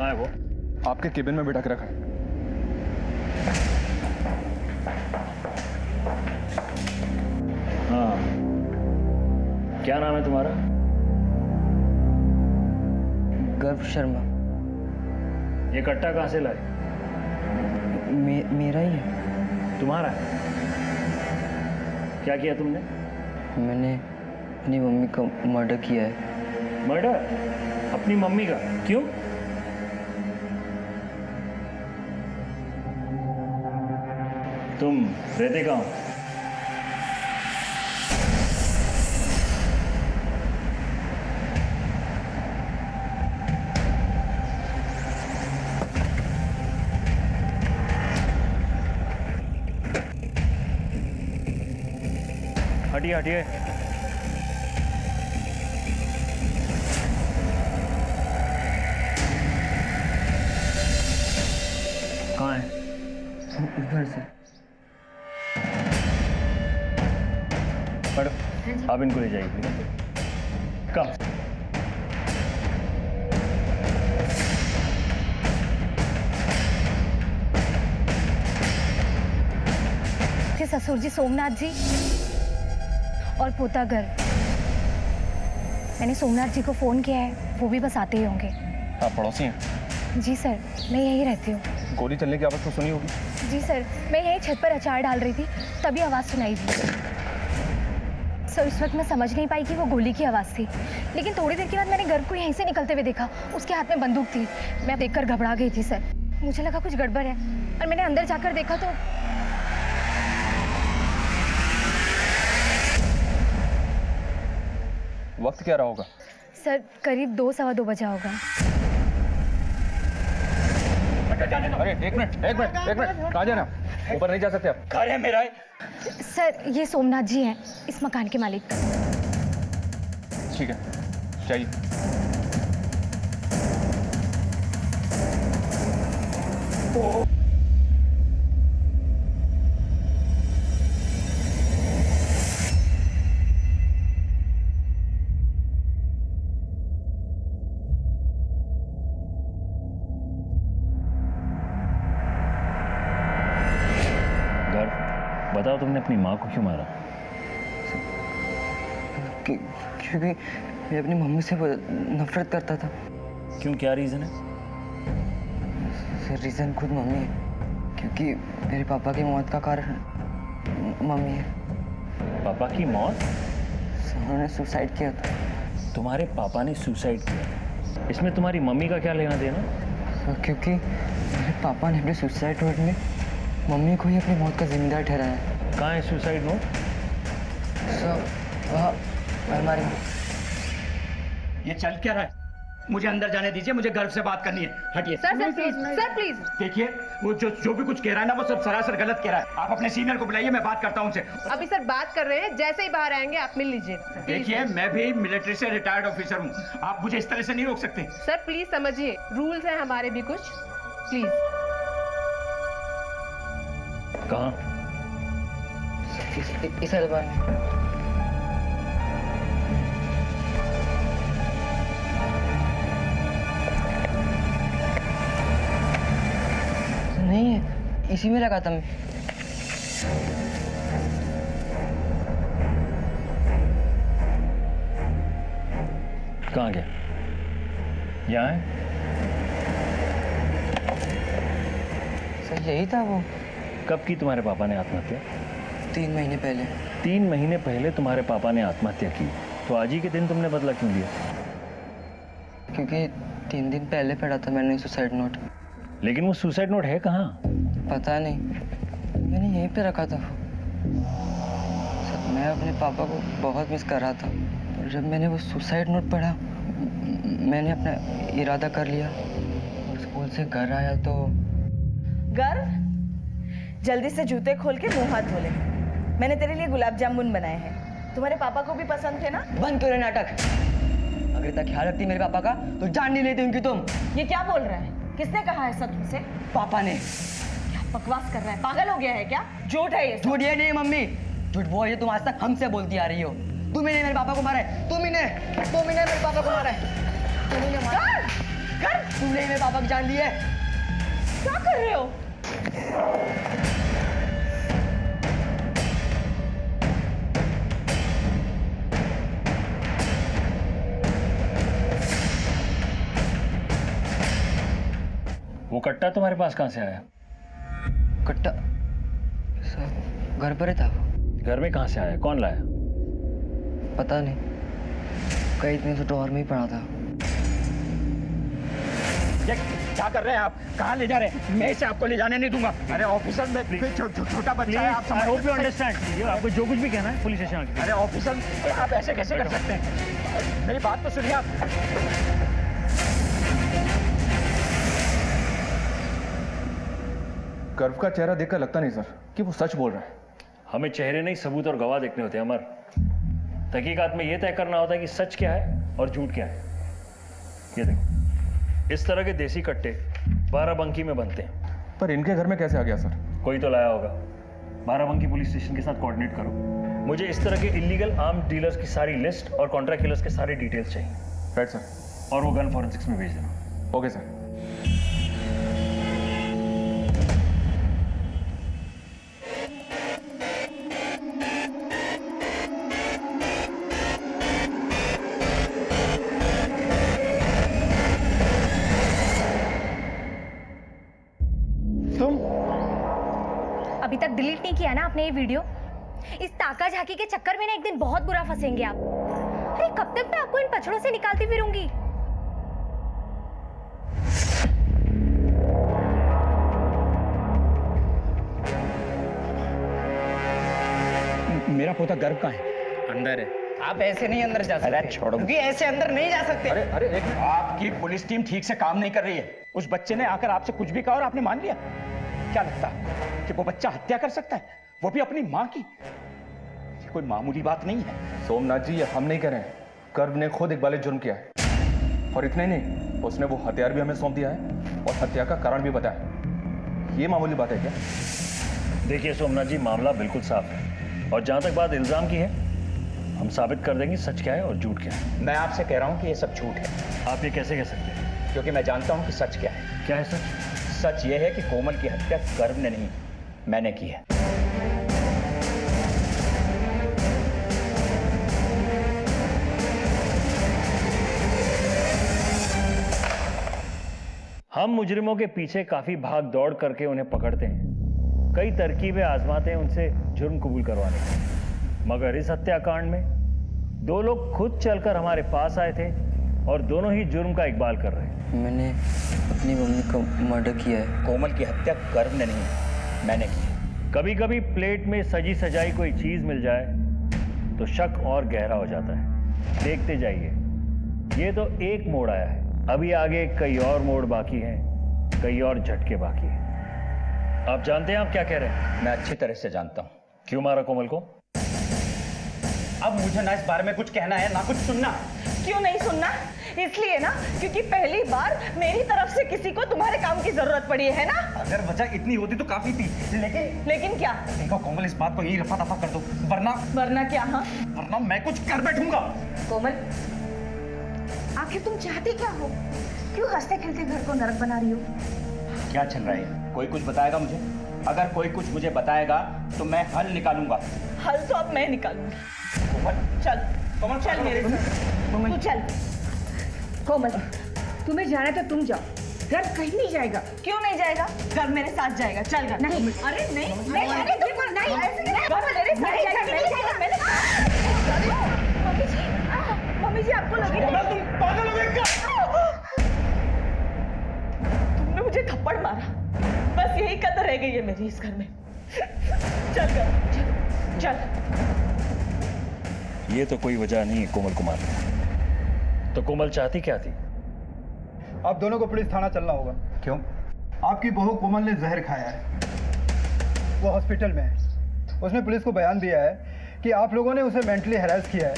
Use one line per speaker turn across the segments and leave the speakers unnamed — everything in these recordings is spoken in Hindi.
कहाँ है वो?
आपके केबिन में बिठा के रखा है।
हाँ, क्या नाम है तुम्हारा?
गर्व शर्मा।
ये कट्टा कहाँ से लाए?
मेरा ही है।
तुम्हारा है? क्या किया तुमने?
मैंने अपनी मम्मी का मर्डर किया है।
मर्डर? अपनी मम्मी का? क्यों? तुम रहते कहाँ हो? हटिए हटिए। कहाँ है?
उधर से।
मैडम, आप इनको ले जाइए प्लीज। कम।
के ससुर जी सोमनाथ जी और पोता गर्व। मैंने सोमनाथ जी को फोन किया है, वो भी बस आते ही होंगे।
आप पड़ोसी हैं?
जी सर, मैं यहीं रहती हूँ।
गोली चलने की आवाज़ तो सुनी होगी।
जी सर, मैं यहीं छत पर अचार डाल रही थी, तभी आवाज़ सुनाई दी। सर उस वक्त मैं समझ नहीं पाई कि वो गोली की आवाज़ थी, लेकिन थोड़ी देर के बाद मैंने गर्व को यहीं से निकलते हुए देखा। उसके हाथ में बंदूक थी। मैं देखकर घबरा गई थी सर, मुझे लगा कुछ गड़बड़ है और मैंने अंदर जाकर देखा तो
वक्त क्या रहा होगा?
सर करीब 2-2:15 बजा होगा।
अरे एक मिनट। कहाँ जा रहे हैं? ऊपर नहीं जा सकते आप।
घर है मेरा है।
सर ये सोमनाथ जी हैं, इस मकान के मालिक।
ठीक है, चाहिए।
बताओ, तुमने अपनी माँ को क्यों मारा?
क्योंकि मैं अपनी मम्मी से नफरत करता था।
क्यों, क्या रीज़न है?
सर रीज़न खुद मम्मी है, क्योंकि मेरे पापा की मौत का कारण मम्मी है।
पापा की मौत?
उन्होंने सुसाइड किया था।
तुम्हारे पापा ने सुसाइड किया? इसमें तुम्हारी मम्मी का क्या लेना देना?
सर क्योंकि मेरे पापा ने अपने सुसाइड नोट में मम्मी को ही अपनी मौत का जिम्मेदार ठहराया है।
कहाँ है सुसाइड नोट?
सर वहाँ अलमारी में।
ये चल क्या रहा है? मुझे अंदर जाने दीजिए, मुझे गर्व से बात करनी है। हटिए।
Sir please, sir please.
देखिए, वो जो भी कुछ कह रहा है ना, वो सब सरासर गलत कह रहा है। आप अपने सीनियर को बुलाइए, मैं बात करता हूँ उनसे।
अभी सर बात कर रहे हैं, जैसे ही बाहर आएंगे आप मिल लीजिए।
देखिए, मैं भी मिलिट्री से रिटायर्ड ऑफिसर हूँ, आप मुझे इस तरह से नहीं रोक सकते।
सर प्लीज समझिए, रूल्स हैं हमारे भी कुछ, प्लीज।
कहाँ?
इस अलमारी में। नहीं है, इसी में रखा था मैं।
कहाँ गया? यहाँ है?
सर यही था वो।
कब की तुम्हारे पापा ने आत्महत्या?
3 महीने पहले।
3 महीने पहले तुम्हारे पापा ने आत्महत्या की, तो आज ही के दिन तुमने बदला क्यों लिया?
क्योंकि 3 दिन पहले पढ़ा था मैंने सुसाइड नोट।
लेकिन वो सुसाइड नोट है कहाँ?
पता नहीं, मैंने यहीं पे रखा था। सर मैं अपने पापा को बहुत मिस कर रहा था। और जब मैंने वो सुसाइड नोट पढ़ा, मैंने अपना इरादा कर लिया और स्कूल से घर आया तो।
गर्व, जल्दी से जूते खोल के मुंह हाथ धो ले। मैंने तेरे लिए गुलाब जामुन बनाए हैं, तुम्हारे पापा को भी पसंद थे ना?
बंद करो नाटक। अगर इतना ख्याल रखती मेरे पापा का तो जान नहीं लेती उनकी तुम।
ये क्या बोल रहा है? किसने कहा है सब तुमसे?
पापा ने।
क्या बकवास कर रहा है? पागल हो गया है क्या? झूठ है ये सब।
झूठ ये नहीं मम्मी, झूठ वो है तुम आज तक हमसे बोलती आ रही हो। तुम ही ने मेरे पापा को मारा है, तुम ही ने मेरे पापा को मारा है। तुम ही ने मारा।
कर
तुमने ही मेरे पापा की जान ली है।
क्या कर रहे हो?
वो कट्टा तुम्हारे पास कहाँ से आया?
कट्टा सब घर पर ही था वो।
घर में कहाँ से आया? कौन लाया?
पता नहीं, कई दिन से ड्रॉअर में ही पड़ा था।
ये क्या कर रहे हैं आप? कहाँ ले जा रहे हैं? मैं इसे आपको ले जाने नहीं दूंगा। अरे ऑफिसर, में छोटा बच्चा है, आप
आई
समझ
होप यू अंडरस्टैंड। आपको जो कुछ भी कहना है पुलिस स्टेशन आके।
अरे ऑफिसर, आप ऐसे कैसे कर सकते हैं? मेरी बात तो सुनिए आप।
गर्व का चेहरा देखकर लगता नहीं सर कि वो सच बोल रहा है।
हमें चेहरे नहीं, सबूत और गवाह देखने होते हैं अमर। तहकीकात में यह तय करना होता है कि सच क्या है और झूठ क्या है। ये देखो, इस तरह के देसी कट्टे बाराबंकी में बनते हैं।
पर इनके घर में कैसे आ गया सर?
कोई तो लाया होगा। बाराबंकी पुलिस स्टेशन के साथ कोऑर्डिनेट करो। मुझे इस तरह के इलीगल आर्म्ड डीलर्स की सारी लिस्ट और कॉन्ट्रैक्ट किलर्स के सारे डिटेल्स चाहिए।
Right sir.
और वो गन फॉरेंसिक्स में भेज देना।
Okay sir.
अभी तक डिलीट नहीं किया ना आपने ये वीडियो? इस ताका झाकी के चक्कर में ना एक दिन बहुत बुरा फंसेंगे आप। अरे कब तक मैं आपको इन पछड़ों से निकालती फिरूंगी?
मेरा पोता गर्व कहाँ है?
अंदर है। आप ऐसे नहीं अंदर जा सकते।
अरे छोड़ो।
क्योंकि ऐसे अंदर नहीं जा सकते।
अरे अरे एक आपकी पुलिस टीम ठीक से काम नहीं कर रही है। उस बच्चे ने आकर आपसे कुछ भी कहा और आपने मान लिया। क्या लगता है कि वो बच्चा हत्या कर सकता है, वो भी अपनी माँ की? ये कोई मामूली बात नहीं है।
सोमनाथ जी, ये हम नहीं कह रहे हैं, गर्व ने खुद इकबाल जुर्म किया है। और इतना ही नहीं, उसने वो हथियार भी हमें सौंप दिया है और हत्या का कारण भी बताया। ये मामूली बात है क्या?
देखिए सोमनाथ जी, मामला बिल्कुल साफ है और जहां तक बात इल्जाम की है, हम साबित कर देंगे सच क्या है और झूठ क्या है।
मैं आपसे कह रहा हूँ कि ये सब झूठ है।
आप ये कैसे कह सकते हैं?
क्योंकि मैं जानता हूँ कि सच क्या है।
क्या है सच?
सच ये है कि कोमल की हत्या गर्व ने नहीं, मैंने की है।
हम मुजरिमों के पीछे काफी भाग दौड़ करके उन्हें पकड़ते हैं, कई तरकीबें आजमाते हैं उनसे जुर्म कबूल करवाने की। मगर इस हत्याकांड में दो लोग खुद चलकर हमारे पास आए थे और दोनों ही जुर्म का इकबाल कर रहे हैं।
मैंने अपनी मम्मी का मर्डर किया है।
कोमल की हत्या गर्व ने नहीं, मैंने की है।
कभी कभी प्लेट में सजी सजाई कोई चीज मिल जाए तो शक और गहरा हो जाता है। देखते जाइए, ये तो एक मोड़ आया है, अभी आगे कई और मोड़ बाकी हैं, कई और झटके बाकी हैं। आप जानते हैं आप क्या कह रहे हैं?
मैं अच्छी तरह से जानता हूँ।
क्यों मारा कोमल को?
अब मुझे ना इस बारे में कुछ कहना है ना कुछ सुनना।
क्यों नहीं सुनना? इसलिए ना क्योंकि पहली बार मेरी तरफ से किसी को तुम्हारे काम की जरूरत पड़ी है ना।
अगर वजह इतनी होती तो काफी थी,
लेकिन क्या?
देखो कोमल, इस बात को यही रफा दफा कर दो,
वरना क्या? हाँ,
वरना मैं कुछ कर बैठूंगा।
कोमल, आखिर तुम चाहते क्या हो? क्यों हंसते खेलते घर को नरक बना रही हो?
क्या चल रहा है? कोई कुछ बताएगा मुझे? अगर कोई कुछ मुझे बताएगा तो मैं हल निकालूंगा।
हल तो अब मैं निकालूंगी।
कोमल,
चल
कोमल,
चल मेरे साथ, तू चल।
कोमल, तुम्हें जाना तो तुम जाओ, घर कहीं नहीं जाएगा।
क्यों नहीं जाएगा? घर मेरे साथ जाएगा। चल घर।
नहीं।
अरे नहीं
नहीं,
अरे तुम नहीं, ऐसे नहीं, घर मेरे साथ जाएगा। मम्मी जी, मम्मी जी आपको लगी
तुम पागल हो गए क्या?
तुमने मुझे थप्पड़ मारा, बस यही कदर रह गई है मेरी इस घर में। चल घर, चल।
ये तो कोई वजह नहीं है कोमल कुमार। तो कोमल चाहती क्या थी?
आप दोनों को पुलिस थाना चलना होगा।
क्यों?
आपकी बहू कोमल ने जहर खाया है, वो हॉस्पिटल में है। उसने पुलिस को बयान दिया है कि आप लोगों ने उसे मेंटली हैरेस किया है,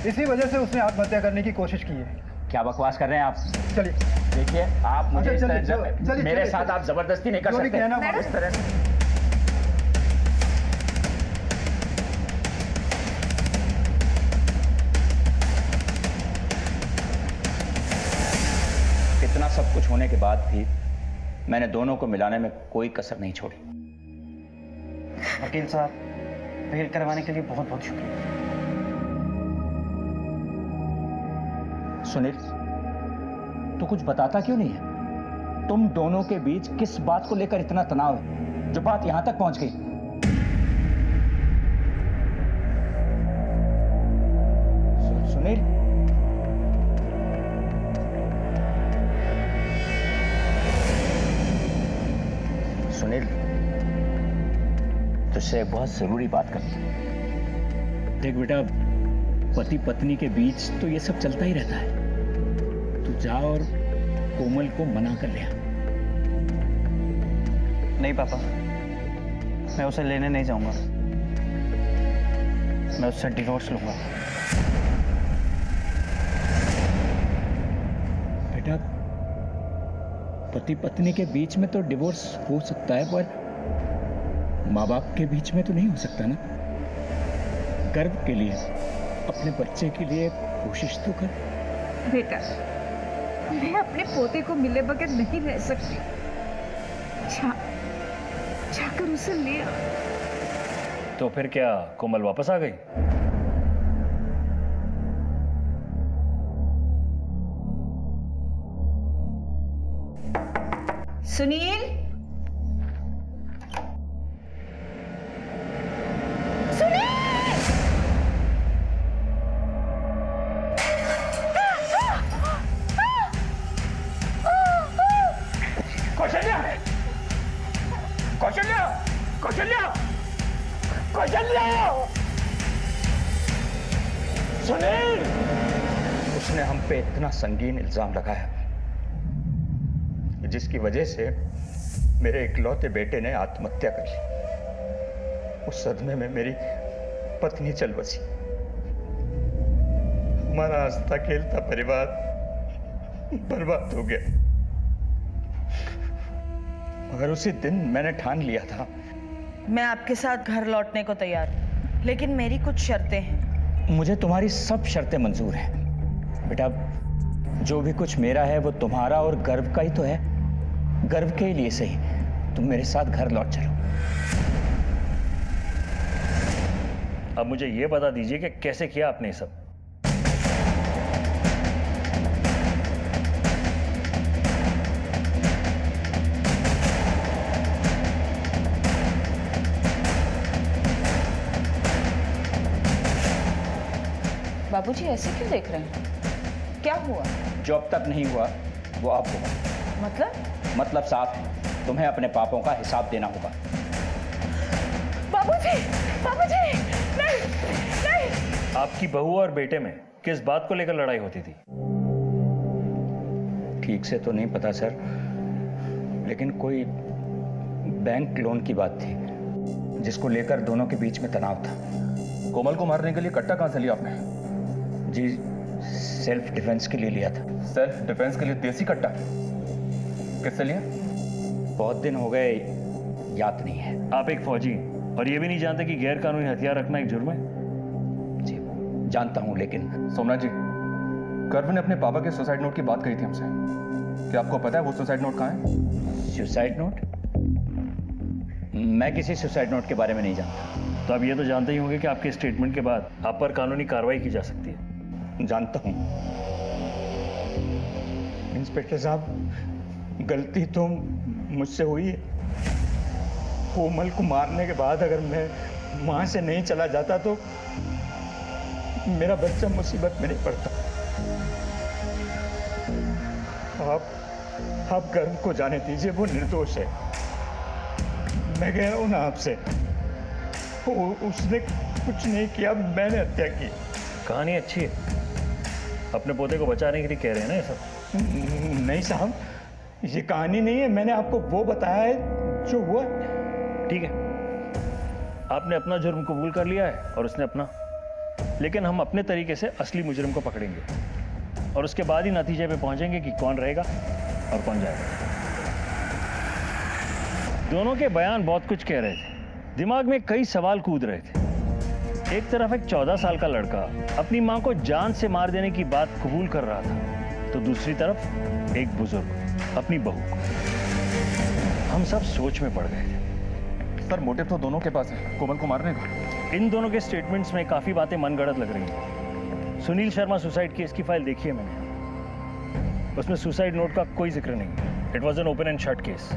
इसी वजह से उसने आत्महत्या करने की कोशिश की है।
क्या बकवास कर रहे हैं आप?
चलिए
देखिए, आप मुझे इस
चलिए,
तरह
चलिए,
मेरे
चलिए,
साथ आप जबरदस्ती नहीं कर
जो भी
सकते
कहना
इस तरह से। कितना इतना सब कुछ होने के बाद भी मैंने दोनों को मिलाने में कोई कसर नहीं छोड़ी।
वकील साहब, बेल करवाने के लिए बहुत बहुत शुक्रिया।
सुनील, तू कुछ बताता क्यों नहीं है? तुम दोनों के बीच किस बात को लेकर इतना तनाव है जो बात यहां तक पहुंच गई? सुनील, सुनील, तुझसे एक बहुत जरूरी बात करनी है।
देख बेटा, पति पत्नी के बीच तो ये सब चलता ही रहता है। तू जा और कोमल को मना कर ले आ।
नहीं पापा, मैं उसे लेने नहीं जाऊंगा। मैं उससे डिवोर्स लूंगा।
बेटा, पति पत्नी के बीच में तो डिवोर्स हो सकता है, पर माँ बाप के बीच में तो नहीं हो सकता ना। गर्व के लिए, अपने बच्चे के लिए कोशिश तो कर।
बेटा, मैं अपने पोते को मिले बगैर नहीं रह सकती। जाकर उसे ले आ।
तो फिर क्या कोमल वापस आ गई?
सुनील,
कौशल्या, कौशल्या, कौशल्या, कौशल्या! सुनील! उसने हम पे इतना संगीन इल्जाम लगाया जिसकी वजह से मेरे इकलौते बेटे ने आत्महत्या कर ली। उस सदमे में मेरी पत्नी चल बसी। हमारा हंसता खेलता परिवार बर्बाद हो गया। मगर उसी दिन मैंने ठान लिया था।
मैं आपके साथ घर लौटने को तैयार हूं, लेकिन मेरी कुछ शर्तें हैं।
मुझे तुम्हारी सब शर्तें मंजूर हैं। बेटा, जो भी कुछ मेरा है वो तुम्हारा और गर्व का ही तो है। गर्व के लिए सही तुम मेरे साथ घर लौट चलो।
अब मुझे ये बता दीजिए कि कैसे किया आपने ये सब?
बाबूजी ऐसे क्यों देख रहे हैं? क्या हुआ?
जो अब तक नहीं हुआ वो अब होगा। मतलब साफ है, तुम्हें अपने पापों का हिसाब देना होगा।
बाबूजी, बाबूजी, नहीं, नहीं।
आपकी बहू और बेटे में किस बात को लेकर लड़ाई होती थी?
ठीक से तो नहीं पता सर, लेकिन कोई बैंक लोन की बात थी जिसको लेकर दोनों के बीच में तनाव था।
कोमल को मारने के लिए कट्टा कहां से लिया आपने?
जी, सेल्फ डिफेंस के लिए लिया था।
सेल्फ डिफेंस के लिए देसी कट्टा? किससे लिया?
बहुत दिन हो गए, याद नहीं है।
आप एक फौजी और ये भी नहीं जानते कि गैर कानूनी हथियार रखना एक जुर्म है?
जी जानता हूं, लेकिन
सोमनाथ जी, गर्व ने अपने पापा के सुसाइड नोट की बात कही थी हमसे। क्या आपको पता है वो सुसाइड नोट कहाँ है?
Suicide note? मैं किसी सुसाइड नोट के बारे में नहीं जानता।
तो आप ये तो जानते ही होंगे कि आपके स्टेटमेंट के बाद आप पर कानूनी कार्रवाई की जा सकती है।
जानता हूं। इंस्पेक्टर साहब, गलती तो मुझसे हुई है। कोमल को मारने के बाद अगर मैं वहां से नहीं चला जाता तो मेरा बच्चा मुसीबत में नहीं पड़ता। आप गर्व को जाने दीजिए, वो निर्दोष है। मैं कह रहा हूं ना आपसे, उसने कुछ नहीं किया, मैंने हत्या की।
कहानी अच्छी है, अपने पोते को बचाने के लिए कह रहे हैं ना ये सब?
नहीं साहब, ये कहानी नहीं है। मैंने आपको वो बताया है जो हुआ।
ठीक है, आपने अपना जुर्म कबूल कर लिया है और उसने अपना, लेकिन हम अपने तरीके से असली मुजरिम को पकड़ेंगे और उसके बाद ही नतीजे पे पहुंचेंगे कि कौन रहेगा और कौन जाएगा। दोनों के बयान बहुत कुछ कह रहे थे, दिमाग में कई सवाल कूद रहे थे। एक तरफ एक 14 साल का लड़का अपनी मां को जान से मार देने की बात कबूल कर रहा था तो दूसरी तरफ एक बुजुर्ग अपनी बहू को। हम सब सोच में पड़ गए थे।
सर मोटिव तो दोनों के पास है, कोमल को मारने का।
इन दोनों के स्टेटमेंट्स में काफी बातें मनगढ़ंत लग रही हैं। सुनील शर्मा सुसाइड केस की फाइल देखी है मैंने, उसमें सुसाइड नोट का कोई जिक्र नहीं। It was an open and shut case.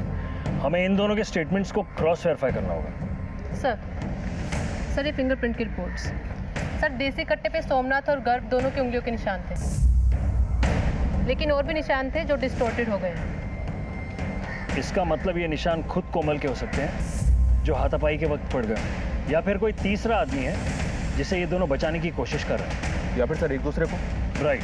हमें इन दोनों के स्टेटमेंट्स को क्रॉस वेरीफाई करना होगा।
सर ये फिंगरप्रिंट की रिपोर्ट्स। सर देसी कट्टे पे सोमनाथ और गर्भ दोनों की उंगलियों के निशान थे, लेकिन और भी निशान थे जो डिस्टॉर्टेड हो गए।
इसका मतलब ये निशान खुद कोमल के हो सकते हैं जो हाथापाई के वक्त पड़ गए, या फिर कोई तीसरा आदमी है जिसे ये दोनों बचाने की कोशिश कर रहे हैं,
या फिर सर एक दूसरे को।
राइट।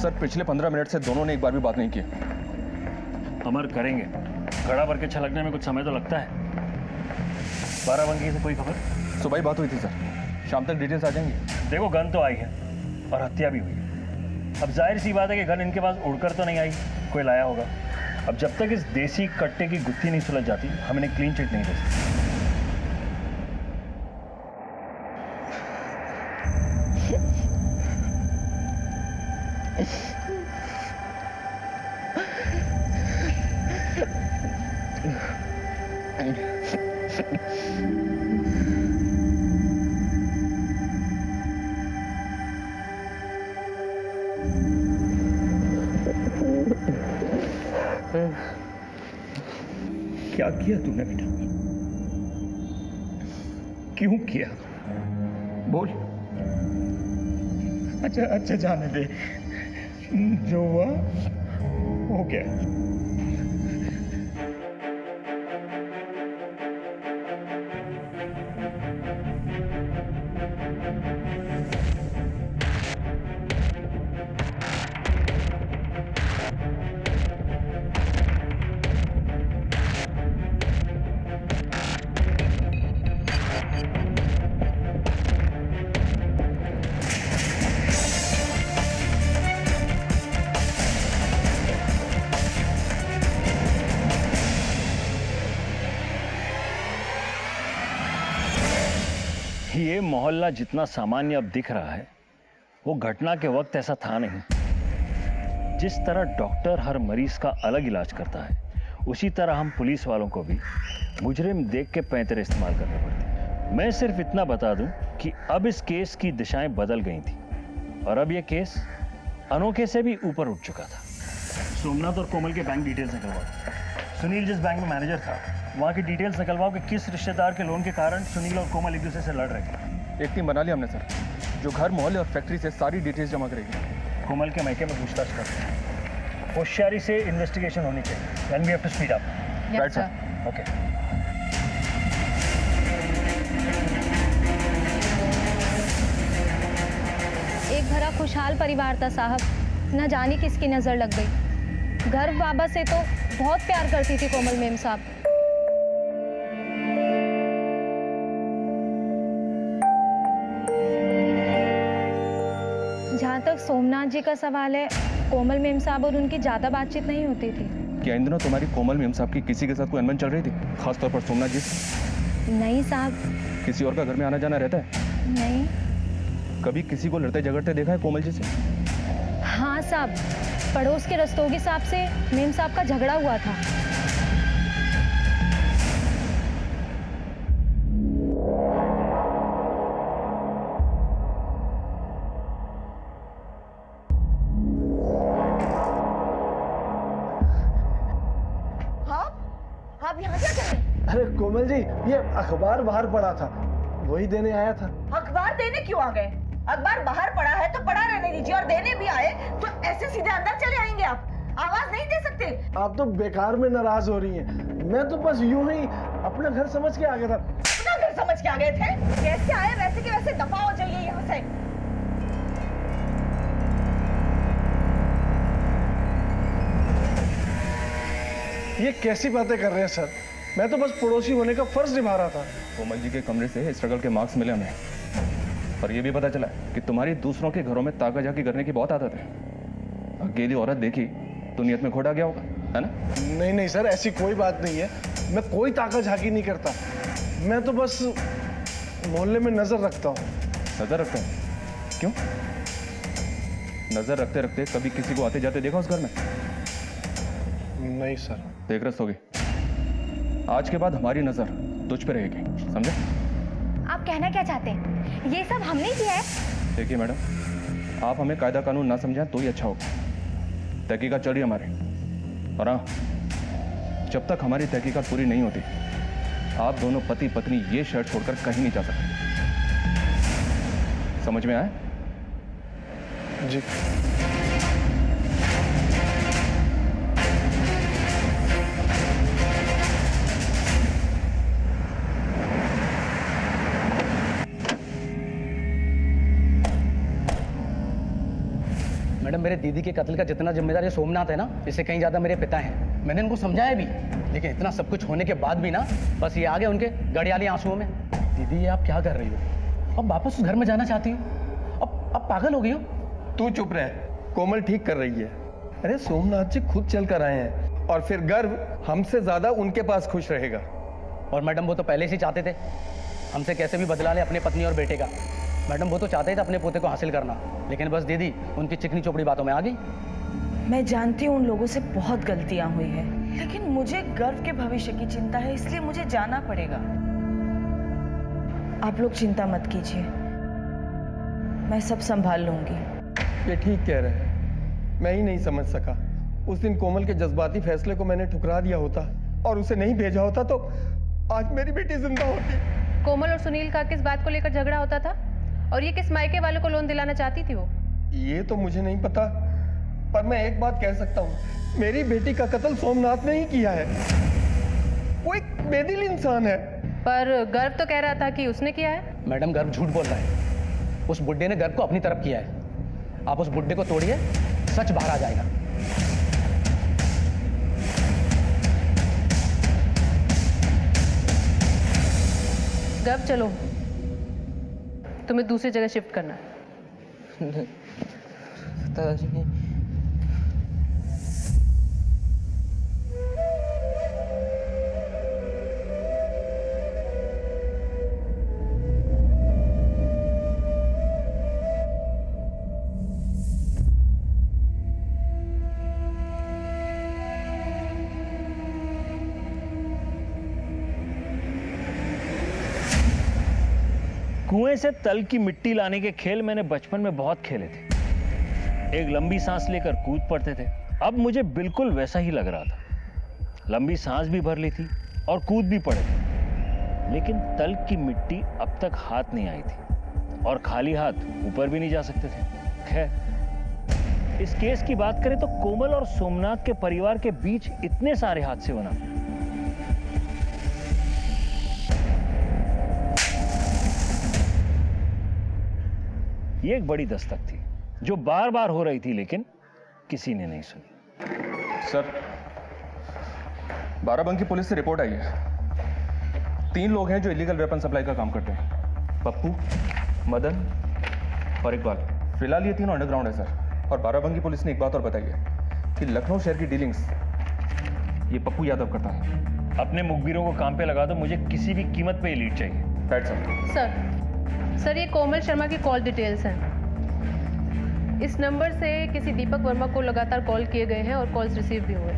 सर पिछले 15 मिनट से दोनों ने एक बार भी बात नहीं की।
अमर करेंगे, घड़ा भर के छलकने में कुछ समय तो लगता है। बाराबंकी से कोई खबर?
सुबह ही बात हुई थी सर, शाम तक डिटेल्स आ जाएंगी।
देखो गन तो आई है और हत्या भी हुई है। अब जाहिर सी बात है कि गन इनके पास उड़कर तो नहीं आई, कोई लाया होगा। अब जब तक इस देसी कट्टे की गुत्थी नहीं सुलझ जाती, हम इन्हें क्लीन चिट नहीं दे सकते।
क्या किया तूने बेटा? क्यों किया? बोल। अच्छा जाने दे, जो हुआ हो गया।
ये मोहल्ला जितना सामान्य अब दिख रहा है, वो घटना के वक्त ऐसा था नहीं। जिस तरह डॉक्टर हर मरीज का अलग इलाज करता है, उसी तरह हम पुलिस वालों को भी मुजरिम देख के पैंतरे इस्तेमाल करने पड़ते हैं। मैं सिर्फ इतना बता दूं कि अब इस केस की दिशाएं बदल गई थी और अब ये केस अनोखे से भी ऊपर उठ चुका था। सोमनाथ और कोमल के बैंक डिटेल्स निकलवाओ। सुनील जिस बैंक में मैनेजर था, वहाँ की डिटेल्स निकलवाओ कि किस रिश्तेदार के लोन के कारण सुनील और कोमल एक दूसरे से लड़ रहे थे।
एक टीम बना ली हमने सर, जो घर मोहल्ले और फैक्ट्री से सारी डिटेल्स जमा करेगी।
कोमल के मैके में पूछताछ करते हैं। होशियारी से इन्वेस्टिगेशन होनी चाहिए। And we have to speed up.
Right sir.
Okay.
एक भरा खुशहाल परिवार था साहब, न जाने किसकी नजर लग गई। गर्व बाबा से तो बहुत प्यार करती थी कोमल मेम साहब। जहाँ तक सोमनाथ जी का सवाल है, कोमल मेम साहब और उनकी ज्यादा बातचीत नहीं होती थी।
क्या इन दिनों तुम्हारी कोमल मेम साहब की किसी के साथ कोई अनबन चल रही थी, खासतौर पर सोमनाथ जी से?
नहीं साहब।
किसी और का घर में आना जाना रहता है?
नहीं।
कभी किसी को लड़ते झगड़ते देखा है कोमल जी से?
हाँ साहब, पड़ोस के रस्तोगी साहब से मेम साहब का झगड़ा हुआ था।
आप यहाँ क्या कर रहे हैं?
अरे कोमल जी, ये अखबार बाहर पड़ा था, वही देने आया था।
अखबार देने क्यों आ गए? अखबार बाहर पड़ा है तो पड़ा रहने दीजिए, और देने भी आए तो ऐसे सीधे अंदर चले आएंगे आप? आवाज नहीं दे सकते?
आप तो बेकार में नाराज हो रही हैं। मैं तो बस यूं ही अपना घर समझ के आ गया था।
अपना घर समझ के आ गए थे? कैसे आए वैसे के वैसे दफा हो जाइए यहाँ से।
ये कैसी बातें कर रहे हैं सर? मैं तो बस पड़ोसी होने का फर्ज निभा रहा था।
कोमल जी के कमरे से स्ट्रगल के मार्क्स मिले हमें, और ये भी पता चला कि तुम्हारी दूसरों के घरों में ताका झाकी करने की बहुत आदत है। अकेली औरत देखी तो नियत में खोट आ गया होगा, है ना?
नहीं नहीं सर, ऐसी कोई बात नहीं है। मैं कोई ताका झाकी नहीं करता। मैं तो बस मोहल्ले में नजर रखता हूँ।
नजर रखते हैं? क्यों? नजर रखते रखते कभी किसी को आते जाते देखा उस घर में?
नहीं सर।
देख रस होगी। आज के बाद हमारी नजर तुझ पे रहेगी, समझे?
आप कहना क्या चाहते हैं? ये सब हमने किया है?
देखिए मैडम, आप हमें कायदा कानून ना समझाएं तो ही अच्छा होगा। तहकीकात चल रही है हमारी, और हाँ, जब तक हमारी तहकीकात पूरी नहीं होती आप दोनों पति पत्नी ये शहर छोड़कर कहीं नहीं जा सकते। समझ में आया?
जी।
मैडम, मेरे दीदी के कत्ल का जितना जिम्मेदार ये सोमनाथ है ना, इससे कहीं ज्यादा मेरे पिता हैं। मैंने इनको समझाया भी, लेकिन इतना सब कुछ होने के बाद भी ना, बस ये आ गए उनके गड़ियाली आंसुओं में। दीदी, ये आप क्या कर रही हो? अब वापस उस घर में जाना चाहती हो? अब पागल हो गई हो?
तू चुप रह, कोमल ठीक कर रही है। अरे सोमनाथ जी खुद चल कर आए हैं, और फिर गर्व हमसे ज्यादा उनके पास खुश रहेगा।
और मैडम, वो तो पहले से चाहते थे हमसे कैसे भी बदला ले अपने पत्नी और बेटे का। मैडम, वो तो चाहते थे अपने पोते को हासिल करना, लेकिन बस दीदी उनकी चिकनी चोपड़ी बातों में आ गई।
मैं जानती हूँ उन लोगों से बहुत गलतियां हुई है, लेकिन मुझे गर्व के भविष्य की चिंता है, इसलिए मुझे जाना पड़ेगा। आप लोग चिंता मत कीजिए, मैं सब संभाल लूंगी।
ये ठीक कह रहे हैं, मैं ही नहीं समझ सका। उस दिन कोमल के जज्बाती फैसले को मैंने ठुकरा दिया होता और उसे नहीं भेजा होता तो आज मेरी बेटी जिंदा होती।
कोमल और सुनील का किस बात को लेकर झगड़ा होता था, और ये किस मायके वालों को लोन दिलाना चाहती थी वो?
ये तो मुझे नहीं पता, पर मैं एक बात कह सकता हूँ, मेरी बेटी का कत्ल सोमनाथ ने ही किया है। वो एक बेदिल इंसान है।
पर गर्व तो कह रहा था कि उसने किया है।
मैडम, गर्व झूठ बोल रहा है। उस बुड्ढे ने गर्व को अपनी तरफ किया है। आप उस बुड्ढे को तोड़िए, सच बाहर आ जाएगा।
गर्व, चलो, तुम्हें दूसरी जगह शिफ्ट करना है।
दादाजी नहीं।
कुएं से तल की मिट्टी लाने के खेल मैंने बचपन में बहुत खेले थे। एक लंबी सांस लेकर कूद पड़ते थे। अब मुझे बिल्कुल वैसा ही लग रहा था। लंबी सांस भी भर ली थी और कूद भी पड़े थे, लेकिन तल की मिट्टी अब तक हाथ नहीं आई थी, और खाली हाथ ऊपर भी नहीं जा सकते थे। खैर, इस केस की बात करें तो कोमल और सोमनाथ के परिवार के बीच इतने सारे हादसे होना, ये एक बड़ी दस्तक थी जो बार बार हो रही थी, लेकिन किसी ने नहीं सुनी।
सर, बाराबंकी पुलिस से रिपोर्ट आई है। 3 लोग हैं जो इलीगल वेपन सप्लाई का काम करते हैं। पप्पू, मदन और इकबाल। फिलहाल ये तीनों अंडरग्राउंड है सर। और बाराबंकी पुलिस ने एक बात और बताई है कि लखनऊ शहर की डीलिंग्स ये पप्पू यादव करता है।
अपने मुखबिरों को काम पे लगा दो, मुझे किसी भी कीमत पे ये लीड चाहिए।
Right sir.
सर, ये कोमल शर्मा की कॉल डिटेल्स हैं। इस नंबर से किसी दीपक वर्मा को लगातार कॉल किए गए हैं और कॉल्स रिसीव भी हुए।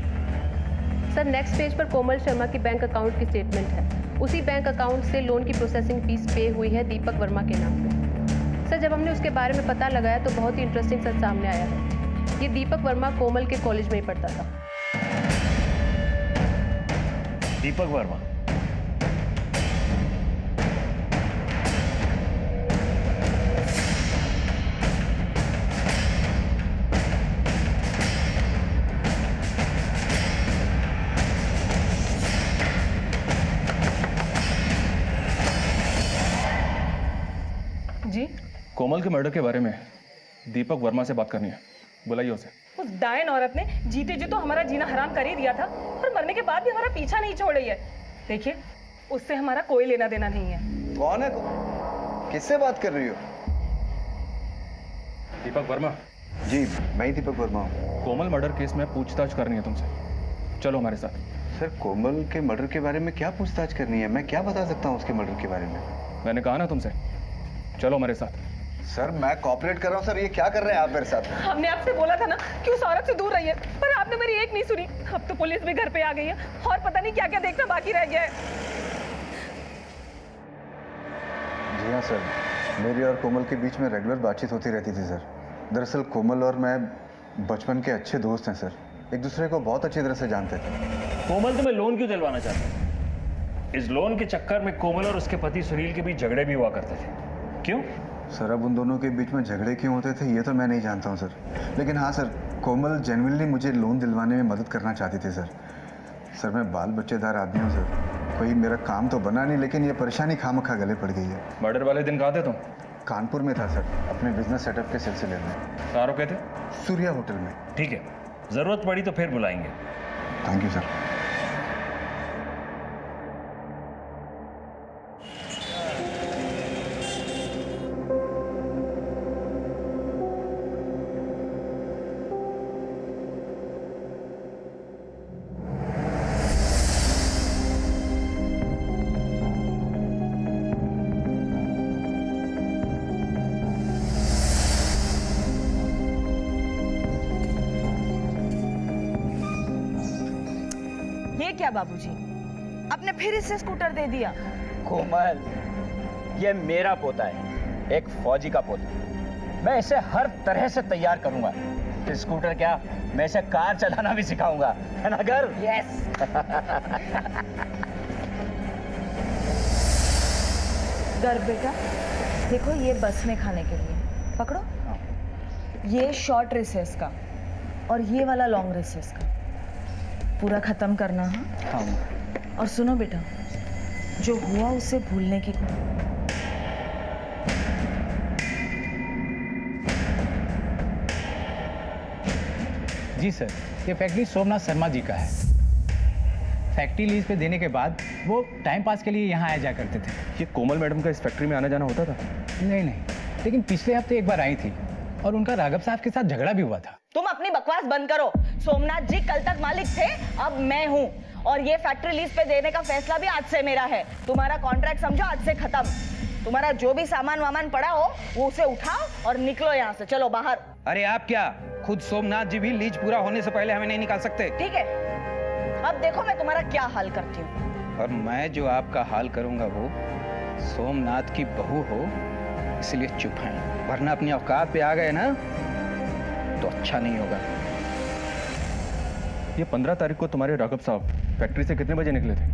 सर, नेक्स्ट पेज पर कोमल शर्मा की बैंक अकाउंट की स्टेटमेंट है। उसी बैंक अकाउंट से लोन की प्रोसेसिंग फीस पे हुई है दीपक वर्मा के नाम पे। सर, जब हमने उसके बारे में पता लगाया तो बहुत ही इंटरेस्टिंग सच सामने आया है। ये दीपक वर्मा कोमल के कॉलेज में ही पढ़ता था।
दीपक वर्मा।
जी
कोमल के मर्डर के बारे में दीपक वर्मा से बात करनी है, बुलाइए उसे।
उस डायन औरत ने जीते जी तो हमारा जीना हराम कर ही दिया था और मरने के बाद भी हमारा पीछा नहीं छोड़ रही है। देखिए, उससे हमारा कोई लेना देना नहीं है।
कौन है? किससे बात कर रही हो?
दीपक वर्मा।
जी, मैं ही दीपक वर्मा हूँ।
कोमल मर्डर केस में पूछताछ करनी है तुमसे, चलो हमारे साथ।
सर, कोमल के मर्डर के बारे में क्या पूछताछ करनी है? मैं क्या बता सकता हूँ उसके मर्डर के बारे में?
मैंने कहा ना तुमसे, चलो हमारे साथ।
सर, मैं कॉपरेट कर रहा हूँ। सर, ये क्या कर रहे हैं आप मेरे साथ?
हमने आपसे बोला था ना कि उस औरत से दूर रहिए, पर आपने मेरी एक नहीं सुनी। अब तो पुलिस भी घर पे आ गई है और पता नहीं क्या क्या देखना बाकी रह गया है।
जी हाँ सर, मेरी और कोमल के बीच में रेगुलर बातचीत होती रहती थी सर। दरअसल कोमल और मैं बचपन के अच्छे दोस्त हैं सर, एक दूसरे को बहुत अच्छी तरह से जानते थे।
कोमल तुम्हें लोन क्यों दिलवाना चाहते हैं? इस लोन के चक्कर में कोमल और उसके पति सुनील के बीच झगड़े भी हुआ करते थे, क्यों?
सर, अब उन दोनों के बीच में झगड़े क्यों होते थे ये तो मैं नहीं जानता हूँ सर, लेकिन हाँ सर, कोमल जेन्युइनली मुझे लोन दिलवाने में मदद करना चाहती थी सर। सर, मैं बाल बच्चेदार आदमी हूँ सर, कोई मेरा काम तो बना नहीं, लेकिन ये परेशानी खामखा गले पड़ गई है।
मर्डर वाले दिन कहाँ थे तुम?
कानपुर में था सर, अपने बिजनेस सेटअप के सिलसिले में।
कहाँ रुके थे?
सूर्या होटल में।
ठीक है, जरूरत पड़ी तो फिर बुलाएंगे।
Thank you sir.
ये क्या बाबूजी, आपने फिर इसे स्कूटर दे दिया?
कोमल, ये मेरा पोता है, एक फौजी का पोता। मैं इसे हर तरह से तैयार करूंगा। स्कूटर क्या, मैं इसे कार चलाना भी सिखाऊंगा, है ना गर्व? यस।
गर्व बेटा, देखो ये बस में खाने के लिए, पकड़ो। ये शॉर्ट रिसेस का और ये वाला लॉन्ग रिसेस का, पूरा खत्म करना। हाँ। और सुनो बेटा, जो हुआ उसे भूलने की
जी सर, ये फैक्ट्री सोमनाथ शर्मा जी का है। फैक्ट्री लीज पे देने के बाद वो टाइम पास के लिए यहाँ आया जाया करते थे।
ये कोमल मैडम का इस फैक्ट्री में आना जाना होता था?
नहीं, लेकिन पिछले हफ्ते एक बार आई थी और उनका राघव साहब के साथ झगड़ा भी हुआ था।
तुम अपनी बकवास बंद करो। सोमनाथ जी कल तक मालिक थे, अब मैं हूँ, और ये फैक्ट्री लीज पे देने का फैसला भी आज से मेरा है। तुम्हारा कॉन्ट्रैक्ट समझो आज से खत्म। तुम्हारा जो भी सामान वामान पड़ा हो वो उसे उठाओ और निकलो यहाँ से, चलो बाहर।
अरे आप क्या, खुद सोमनाथ जी भी लीज पूरा होने से पहले हमें नहीं निकाल सकते?
ठीक है, अब देखो मैं तुम्हारा क्या हाल करती हूँ।
और मैं जो आपका हाल करूंगा वो सोमनाथ की बहू हो, इसलिए चुप हैं, वरना अपनी औकात पे आ गए ना तो अच्छा नहीं होगा।
ये 15 तारीख को तुम्हारे राघव साहब फैक्ट्री से कितने बजे निकले थे?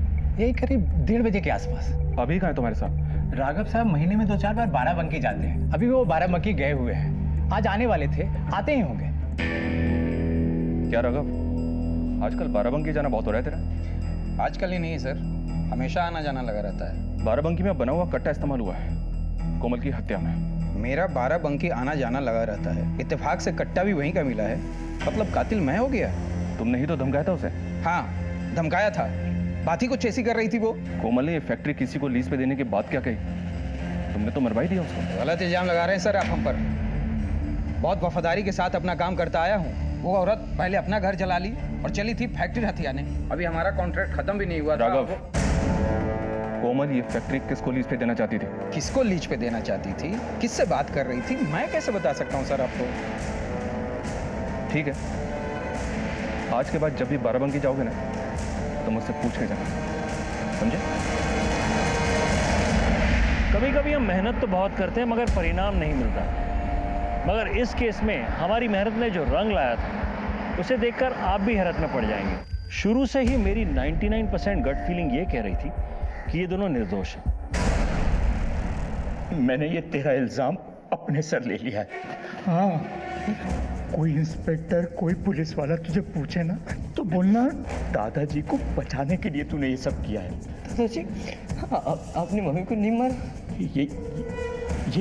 यही करीब 1:30 बजे के आसपास।
अभी कहाँ है तुम्हारे साथ?
राघव साहब महीने में 2-4 बार बाराबंकी जाते हैं। अभी वो बाराबंकी गए हुए हैं, आज आने वाले थे, आते ही होंगे।
क्या राघव, आजकल बाराबंकी जाना बहुत हो रहा है तेरा?
आजकल ही नहीं सर, हमेशा आना जाना लगा रहता है।
बाराबंकी में बना हुआ कट्टा इस्तेमाल हुआ है कोमल की हत्या में।
मेरा बाराबंकी आना जाना लगा रहता है, इत्तेफाक से कट्टा भी वहीं का मिला है। मतलब कातिल मैं हो गया?
तुमने ही तो धमकाया था उसे।
हाँ, धमकाया था, बात ही कुछ ऐसी कर रही थी वो।
कोमल ने ये फैक्ट्री किसी को लीज पे देने की बात क्या कही? तुमने तो मरवा ही दिया उसको।
गलत इल्जाम लगा रहे हैं सर आप हम पर। बहुत वफादारी के साथ अपना काम करता आया हूँ। वो औरत पहले अपना घर जला ली और चली थी फैक्ट्री हथियाने। अभी हमारा कॉन्ट्रैक्ट खत्म भी नहीं हुआ था।
राघव, कोमल ये फैक्ट्री किसको लीज पे देना चाहती थी?
किसको लीज पे देना चाहती थी, किससे बात कर रही थी, मैं कैसे बता सकता हूँ सर आपको?
ठीक है, आज के बाद जब भी बाराबंकी जाओगे ना तो मुझसे पूछ के जाना, समझे?
कभी कभी हम मेहनत तो बहुत करते हैं मगर परिणाम नहीं मिलता। मगर इस केस में हमारी मेहनत ने जो रंग लाया था उसे देखकर आप भी हैरत में पड़ जाएंगे। शुरू से ही मेरी 99% गट फीलिंग ये कह रही थी कि ये दोनों निर्दोष हैं।
मैंने ये तेरा इल्जाम अपने सर ले लिया है।
हाँ, कोई इंस्पेक्टर कोई पुलिस वाला तुझे पूछे ना तो बोलना दादाजी को बचाने के लिए तूने ये सब किया है।
दादाजी आपने मम्मी को नहीं मारा?
ये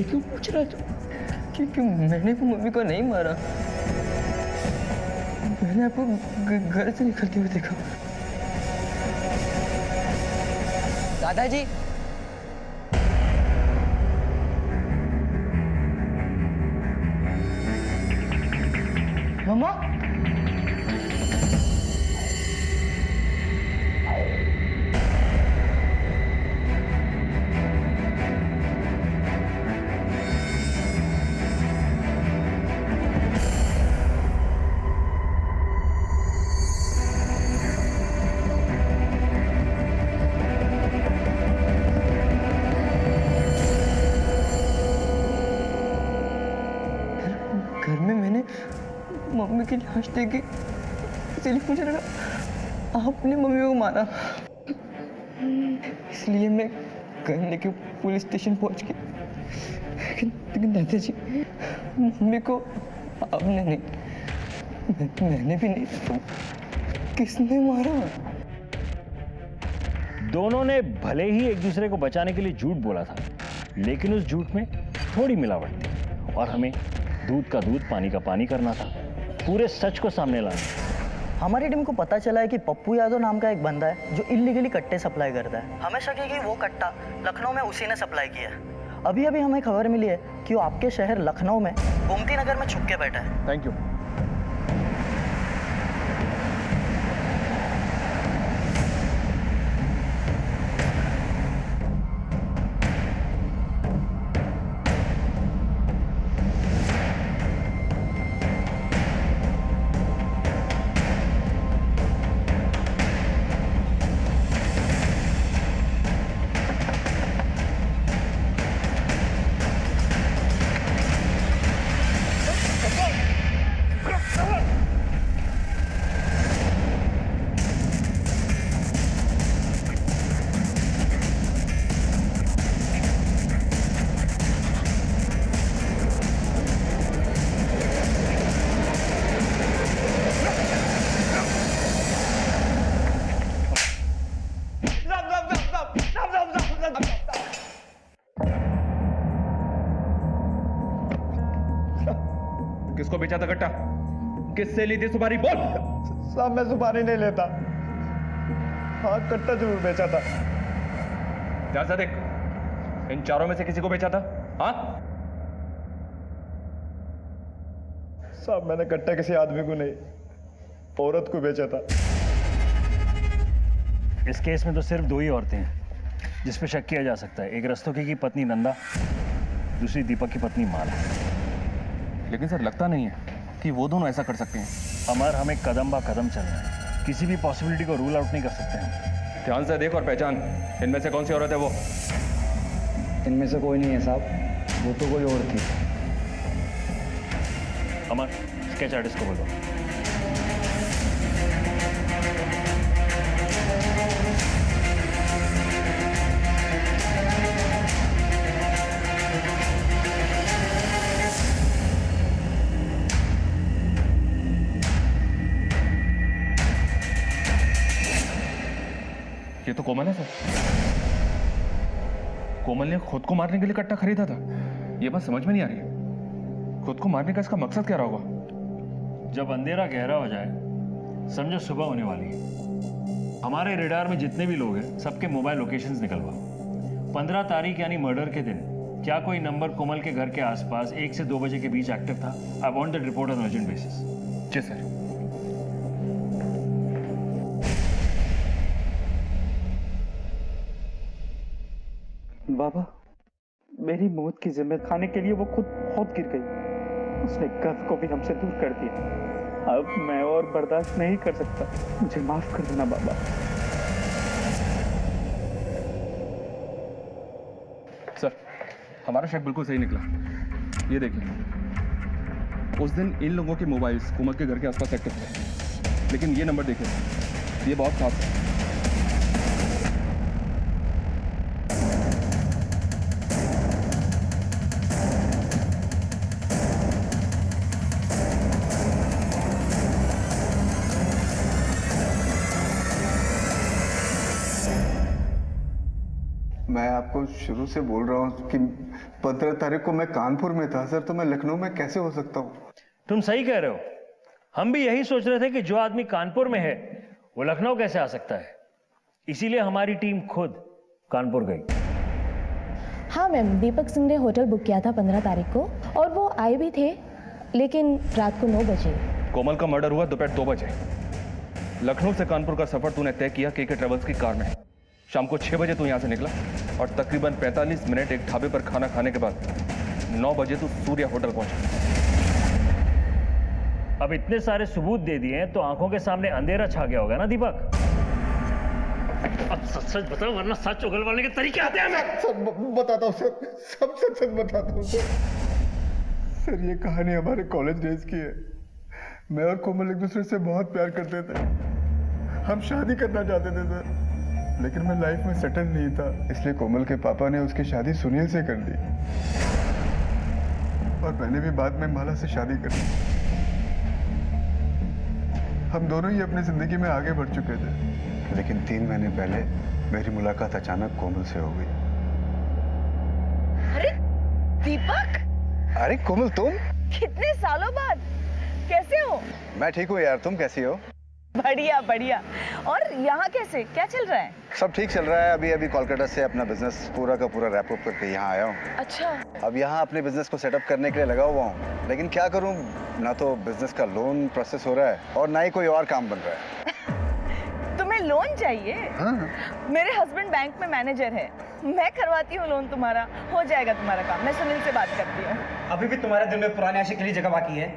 क्यों पूछ रहा है तू?
क्योंकि मैंने तो मम्मी को नहीं मारा। मैंने आपको घर से निकलते हुए देखा। दादाजी मम्मा घर में मैंने मम्मी की लाश देखी, इसलिए मुझे लगा आपने मम्मी को मारा। इसलिए मैं घर लेके पुलिस स्टेशन पहुंच गई। लेकिन दादाजी मम्मी को आपने नहीं, मैंने भी नहीं, तो किसने मारा?
दोनों ने भले ही एक दूसरे को बचाने के लिए झूठ बोला था, लेकिन उस झूठ में थोड़ी मिलावट थी और हमें दूध का दूध पानी का पानी करना था, पूरे सच को सामने लाना।
हमारी टीम को पता चला है कि पप्पू यादव नाम का एक बंदा है जो इलीगली कट्टे सप्लाई करता है। हमें शक है कि वो कट्टा लखनऊ में उसी ने सप्लाई किया है। अभी अभी हमें खबर मिली है कि वो आपके शहर लखनऊ में गोमती नगर में छुप के बैठा है।
Thank you. किसको बेचा था कट्टा? किससे ली थी सुपारी? बोल।
साहब मैं सुपारी नहीं लेता। हाँ कट्टा जरूर बेचा था।
ध्यान से देख, इन चारों में से किसी को बेचा था? हाँ
साहब मैंने कट्टा किसी आदमी को नहीं, औरत को बेचा था।
इस केस में तो सिर्फ दो ही औरतें हैं जिस पे शक किया जा सकता है, एक रस्तोगी की पत्नी नंदा, दूसरी दीपक की पत्नी माला।
लेकिन सर लगता नहीं है कि वो दोनों ऐसा कर सकते हैं।
अमर, हमें कदम बा कदम चलना है, किसी भी पॉसिबिलिटी को रूल आउट नहीं कर सकते हैं।
ध्यान से देख और पहचान, इनमें से कौन सी औरत है वो?
इनमें से कोई नहीं है साहब, वो तो कोई और थी।
अमर, स्केच आर्टिस्ट को बोलो।
ये तो कोमल है सर। कोमल ने खुद को मारने के लिए कट्टा खरीदा था। ये बात समझ में नहीं आ रही। खुद को मारने का इसका मकसद क्या रहा होगा?
जब अंधेरा गहरा हो जाए, समझो सुबह होने वाली है। हमारे रेडार में जितने भी लोग हैं, सबके मोबाइल लोकेशंस निकलवाओ। 15 तारीख यानी मर्डर के दिन क्या कोई नंबर कोमल के घर के आसपास 1 से 2 बजे के बीच एक्टिव था? I want that report on urgent basis.
जी सर।
बाबा, मेरी मौत की जिम्मेदारी खाने के लिए वो खुद बहुत गिर गई। उसने गर्व को भी हमसे दूर कर दिया। अब मैं और बर्दाश्त नहीं कर सकता। मुझे माफ कर देना बाबा।
सर, हमारा शक बिल्कुल सही निकला। ये देखिए, उस दिन इन लोगों के मोबाइल्स कोमल के घर के आसपास एक्टिव थे, लेकिन ये नंबर देखिए, ये बहुत खास है।
मैं आपको शुरू से बोल रहा हूँ कि 15 तारीख को मैं कानपुर में था सर, तो मैं लखनऊ में कैसे हो सकता हूँ?
तुम सही कह रहे हो, हम भी यही सोच रहे थे कि जो आदमी कानपुर में है वो लखनऊ कैसे आ सकता है। इसीलिए हमारी टीम खुद कानपुर गई।
हाँ मैम, दीपक सिंह ने होटल बुक किया था 15 तारीख को और वो आए भी थे, लेकिन रात को 9 बजे।
कोमल का मर्डर हुआ दोपहर 2 बजे। लखनऊ से कानपुर का सफर तूने तय किया के ट्रेवल्स की कार में। शाम को 6 बजे तू यहां से निकला और तकरीबन 45 मिनट एक ढाबे पर खाना खाने के बाद 9 बजे तू सूर्य होटल पहुंचा।
अब इतने सारे सबूत दे दिए हैं तो आंखों के सामने अंधेरा छा गया होगा ना दीपक? अब सच सच बताओ, वरना सच उगलवाने के तरीके आते हैं। मैं
सब बताता हूँ सर, सब सच सच बताता हूँ सर। सर ये कहानी हमारे कॉलेज डेज की है। मैं और कोमल एक दूसरे से बहुत प्यार करते थे। हम शादी करना चाहते थे सर, लेकिन मैं लाइफ में सेटल नहीं था, इसलिए कोमल के पापा ने उसकी शादी सुनील से कर दी और मैंने भी बाद में माला से शादी कर दी। हम दोनों ही अपनी जिंदगी में आगे बढ़ चुके थे, लेकिन 3 महीने पहले मेरी मुलाकात अचानक कोमल से हो गई।
अरे दीपक,
अरे कोमल तुम?
कितने सालों बाद, कैसे हो?
मैं ठीक हूँ यार, तुम कैसी हो?
बढ़िया बढ़िया। और यहाँ कैसे, क्या चल रहा है?
सब ठीक चल रहा है। अभी कोलकाता से अपना बिजनेस पूरा का पूरा रैप अप करके यहाँ आया हूँ।
अच्छा।
अब यहाँ अपने बिजनेस को सेटअप करने के लिए लगा हुआ हूँ, लेकिन क्या करूँ, ना तो बिजनेस का लोन प्रोसेस हो रहा है और ना ही कोई और काम बन रहा है।
तुम्हें लोन चाहिए?
हाँ।
मेरे हस्बैंड बैंक में मैनेजर है, मैं करवाती हूँ लोन, तुम्हारा हो जाएगा तुम्हारा काम। मैं सुनील से बात करती हूँ।
अभी भी तुम्हारे दिल में पुराने आशिक के लिए जगह बाकी है?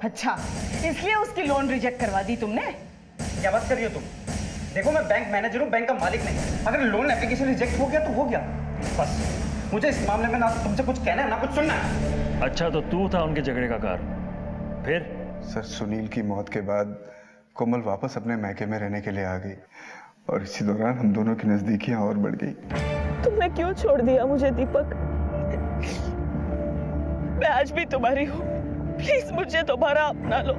अच्छा, इसलिए उसकी लोन रिजेक्ट करवा दी तुमने?
क्या बात कर रही हो तुम? देखो मैं बैंक मैनेजर हूँ, बैंक का मालिक नहीं। अगर लोन एप्लीकेशन रिजेक्ट हो गया तो हो गया, बस। मुझे इस मामले में ना तुमसे कुछ कहना है ना कुछ सुनना है।
अच्छा तो तू था उनके झगड़े का कारण? फिर?
सर सुनील की मौत के बाद कोमल वापस अपने मैके में रहने के लिए आ गई और इसी दौरान हम दोनों की नजदीकियां और बढ़ गई।
तुमने क्यों छोड़ दिया मुझे दीपक? मैं आज भी तुम्हारी हूँ, प्लीज मुझे दोबारा अपना लो।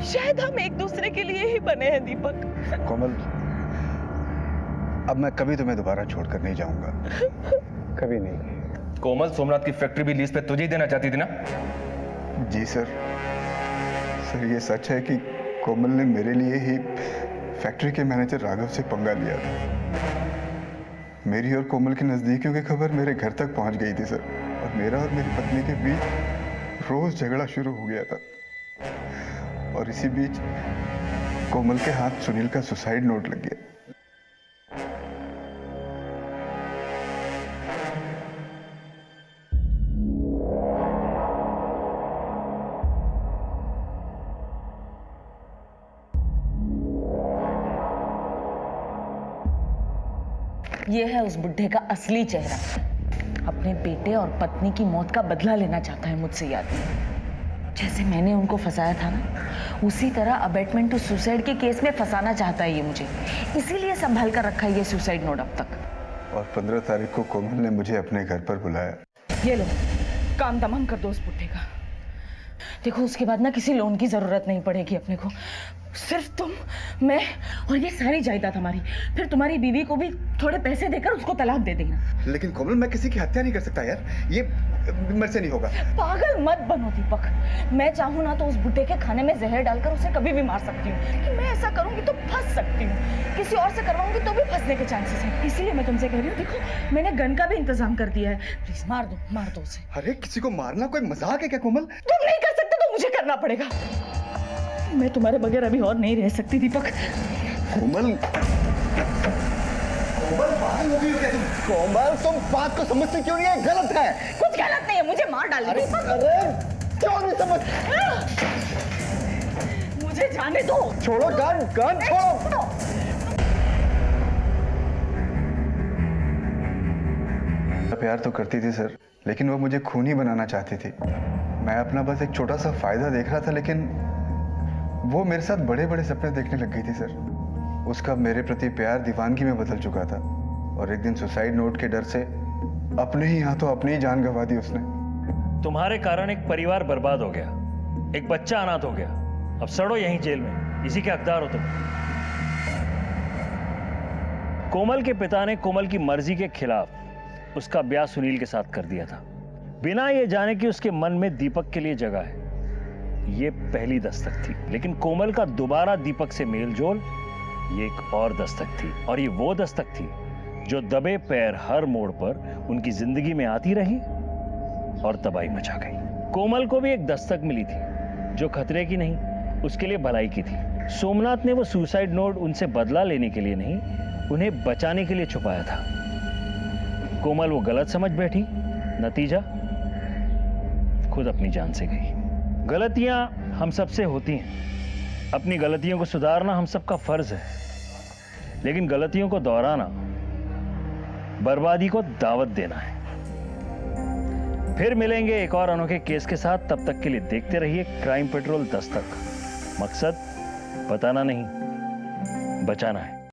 शायद हम एक दूसरे के लिए ही बने हैं दीपक।
कोमल, अब मैं कभी तुम्हें दोबारा छोड़कर नहीं जाऊंगा, कभी नहीं।
कोमल सोमनाथ की फैक्ट्री भी लीज पे तुझे ही देना चाहती थी ना?
जी सर। सर ये सच है कि कोमल ने मेरे लिए ही फैक्ट्री के मैनेजर राघव से पंगा लिया था। मेरी और कोमल की नजदीकियों की खबर मेरे घर तक पहुंच गई थी सर, और मेरा और मेरी पत्नी के बीच रोज झगड़ा शुरू हो गया था। और इसी बीच कोमल के हाथ सुनील का सुसाइड नोट लग गया।
ये है उस बुढ़े का असली चेहरा। अपने बेटे और पत्नी की मौत का बदला लेना चाहता है मुझसे ये आदमी। जैसे मैंने उनको फंसाया था ना, उसी तरह अबेटमेंट टू सुसाइड के केस में फंसाना चाहता है ये मुझे। इसीलिए संभाल कर रखा है ये सुसाइड नोट अब तक।
और 15 तारीख को कोमल ने मुझे अपने घर पर बुलाया।
ये लो, काम तमाम कर दो उस बुढ़े का। देखो उसके बाद ना किसी लोन की जरूरत नहीं पड़ेगी अपने को। सिर्फ तुम, मैं और ये सारी जायदाद हमारी। फिर तुम्हारी बीवी को भी थोड़े पैसे देकर उसको तलाक दे देना।
लेकिन कोमल, मैं किसी की हत्या नहीं कर सकता यार, ये मेरे से नहीं होगा।
पागल मत बनो दीपक। मैं चाहूँ ना तो उस बुड्ढे के खाने में जहर डालकर उसे कभी भी मार सकती हूँ, लेकिन मैं ऐसा करूंगी तो फंस सकती हूँ। किसी और से करवाऊंगी तो भी फंसने के चांसेस हैं। इसीलिए मैं तुमसे कह रही हूँ, देखो मैंने गन का भी इंतजाम कर दिया है। प्लीज मार दो उसे।
अरे किसी को मारना कोई मजाक है क्या कोमल?
तुम नहीं कर सकते तो मुझे करना पड़ेगा। मैं तुम्हारे बगैर अभी और नहीं रह सकती दीपक।
कोमल, पागल हो गई हो क्या तुम? कोमल, तुम बात को समझते क्यों नहीं है? गलत है।
कुछ गलत नहीं है, मुझे मार डाल
अरे क्यों नहीं समझ?
मुझे जाने दो।
छोड़ो गन छोड़ो। प्यार तो करती थी सर, लेकिन वो मुझे खूनी बनाना चाहती थी। मैं अपना बस एक छोटा सा फायदा देख रहा था, लेकिन वो मेरे साथ बड़े बड़े सपने देखने लग गई थी सर। उसका मेरे प्रति प्यार दीवानगी में बदल चुका था और एक दिन सुसाइड नोट के डर से अपने ही हाथों अपनी ही जान गंवा दी उसने।
तुम्हारे कारण एक परिवार बर्बाद हो गया, एक बच्चा अनाथ हो गया। अब सड़ो यहीं जेल में, इसी के हकदार हो तुम। कोमल के पिता ने कोमल की मर्जी के खिलाफ उसका ब्याह सुनील के साथ कर दिया था, बिना ये जाने कि उसके मन में दीपक के लिए जगह है। ये पहली दस्तक थी, लेकिन कोमल का दोबारा दीपक से मेलजोल ये एक और दस्तक थी, और ये वो दस्तक थी जो दबे पैर हर मोड़ पर उनकी जिंदगी में आती रही और तबाही मचा गई। कोमल को भी एक दस्तक मिली थी जो खतरे की नहीं, उसके लिए भलाई की थी। सोमनाथ ने वो सुसाइड नोट उनसे बदला लेने के लिए नहीं, उन्हें बचाने के लिए छुपाया था। कोमल वो गलत समझ बैठी, नतीजा खुद अपनी जान से गई। गलतियां हम सबसे होती हैं, अपनी गलतियों को सुधारना हम सबका फर्ज है, लेकिन गलतियों को दोहराना बर्बादी को दावत देना है। फिर मिलेंगे एक और अनोखे केस के साथ, तब तक के लिए देखते रहिए क्राइम पेट्रोल दस्तक। मकसद बताना नहीं, बचाना है।